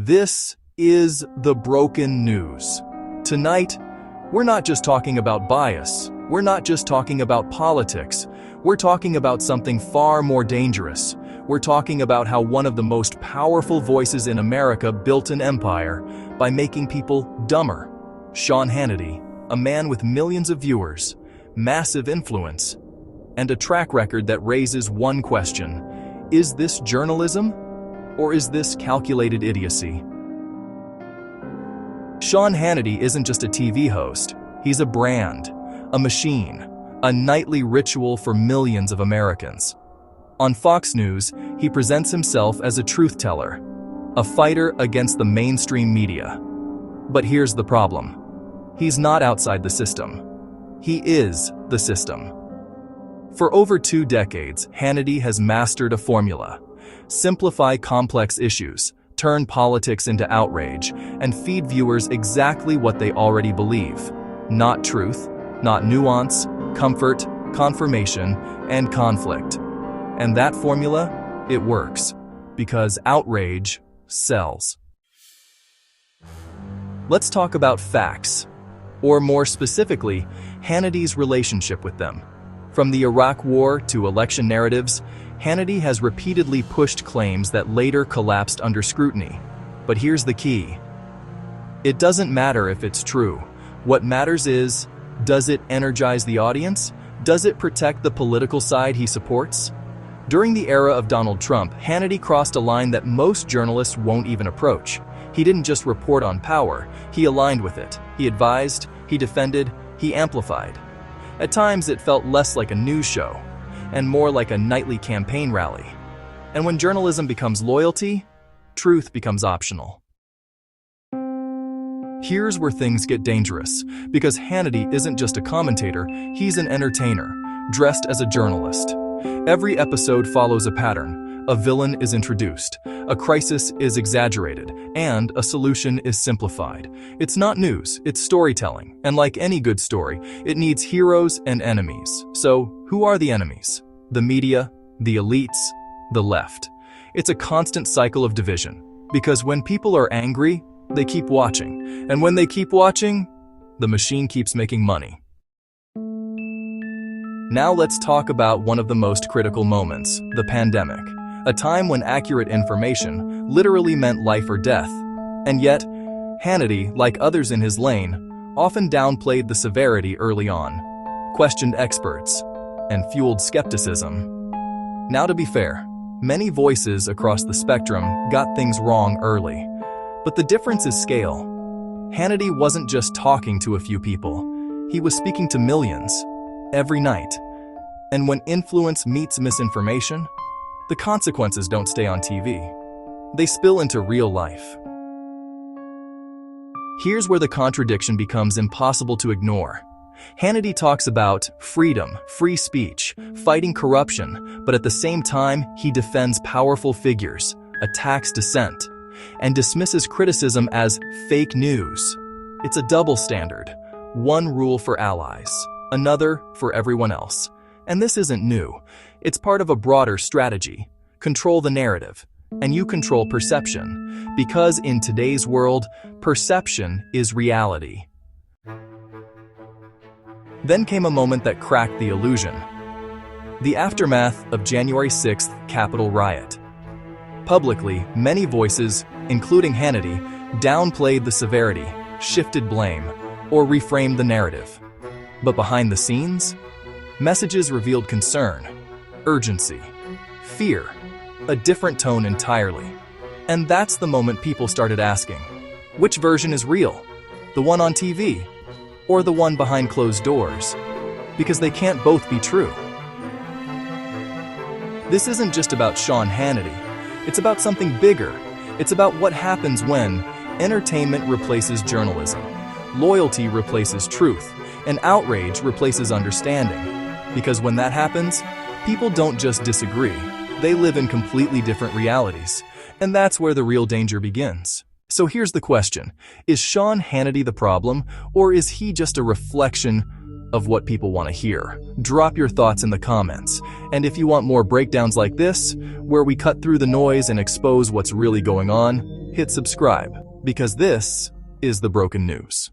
This is the broken news. Tonight, we're not just talking about bias. We're not just talking about politics. We're talking about something far more dangerous. We're talking about how one of the most powerful voices in America built an empire by making people dumber. Sean Hannity, a man with millions of viewers, massive influence, and a track record that raises one question: is this journalism, or is this calculated idiocy? Sean Hannity isn't just a TV host. He's a brand, a machine, a nightly ritual for millions of Americans. On Fox News, he presents himself as a truth teller, a fighter against the mainstream media. But here's the problem. He's not outside the system. He is the system. For over 2 decades, Hannity has mastered a formula: simplify complex issues, turn politics into outrage, and feed viewers exactly what they already believe. Not truth, not nuance, comfort, confirmation, and conflict. And that formula, it works, because outrage sells. Let's talk about facts, or more specifically, Hannity's relationship with them. From the Iraq War to election narratives, Hannity has repeatedly pushed claims that later collapsed under scrutiny. But here's the key. It doesn't matter if it's true. What matters is, does it energize the audience? Does it protect the political side he supports? During the era of Donald Trump, Hannity crossed a line that most journalists won't even approach. He didn't just report on power, he aligned with it. He advised, he defended, he amplified. At times, it felt less like a news show and more like a nightly campaign rally. And when journalism becomes loyalty, truth becomes optional. Here's where things get dangerous, because Hannity isn't just a commentator, he's an entertainer, dressed as a journalist. Every episode follows a pattern. A villain is introduced, a crisis is exaggerated, and a solution is simplified. It's not news, it's storytelling, and like any good story, it needs heroes and enemies. So, who are the enemies? The media, the elites, the left. It's a constant cycle of division, because when people are angry, they keep watching, and when they keep watching, the machine keeps making money. Now let's talk about one of the most critical moments, the pandemic. A time when accurate information literally meant life or death. And yet, Hannity, like others in his lane, often downplayed the severity early on, questioned experts, and fueled skepticism. Now, to be fair, many voices across the spectrum got things wrong early. But the difference is scale. Hannity wasn't just talking to a few people, he was speaking to millions, every night. And when influence meets misinformation, the consequences don't stay on TV. They spill into real life. Here's where the contradiction becomes impossible to ignore. Hannity talks about freedom, free speech, fighting corruption, but at the same time, he defends powerful figures, attacks dissent, and dismisses criticism as fake news. It's a double standard. One rule for allies, another for everyone else. And this isn't new. It's part of a broader strategy. Control the narrative, and you control perception. Because in today's world, perception is reality. Then came a moment that cracked the illusion. The aftermath of January 6th Capitol riot. Publicly, many voices, including Hannity, downplayed the severity, shifted blame, or reframed the narrative. But behind the scenes, messages revealed concern, urgency, fear, a different tone entirely. And that's the moment people started asking, which version is real? The one on TV, or the one behind closed doors? Because they can't both be true. This isn't just about Sean Hannity. It's about something bigger. It's about what happens when entertainment replaces journalism, loyalty replaces truth, and outrage replaces understanding. Because when that happens, people don't just disagree, they live in completely different realities. And that's where the real danger begins. So here's the question. Is Sean Hannity the problem, or is he just a reflection of what people want to hear. Drop your thoughts in the comments. And if you want more breakdowns like this, where we cut through the noise and expose what's really going on, hit subscribe, because this is the broken news.